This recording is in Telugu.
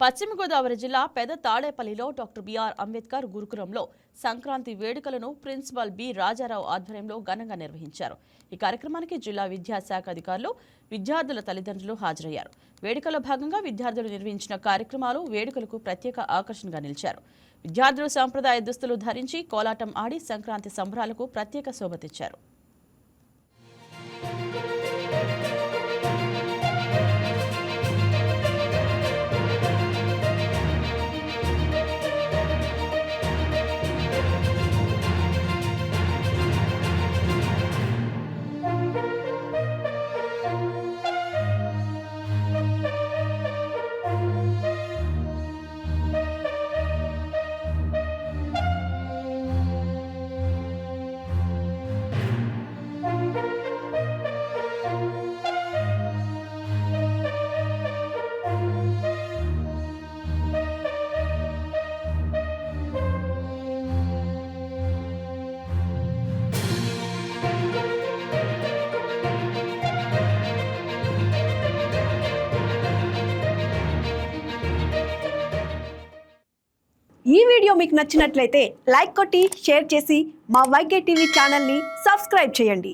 పశ్చిమ గోదావరి జిల్లా పెద తాడేపల్లిలో డాక్టర్ బిఆర్ అంబేద్కర్ గురుకులంలో సంక్రాంతి వేడుకలను ప్రిన్సిపల్ బి రాజారావు ఆధ్వర్యంలో ఘనంగా నిర్వహించారు. ఈ కార్యక్రమానికి జిల్లా విద్యాశాఖ అధికారులు, విద్యార్థుల తల్లిదండ్రులు హాజరయ్యారు. వేడుకలో భాగంగా విద్యార్థులు నిర్వహించిన కార్యక్రమాలు వేడుకలకు ప్రత్యేక ఆకర్షణగా నిలిచారు. విద్యార్థులు సాంప్రదాయ దుస్తులు ధరించి కోలాటం ఆడి సంక్రాంతి సంబరాలకు ప్రత్యేక శోభ తెచ్చారు. ఈ వీడియో మీకు నచ్చినట్లయితే లైక్ కొట్టి షేర్ చేసి మా వైకే టీవీ ఛానల్ని సబ్స్క్రైబ్ చేయండి.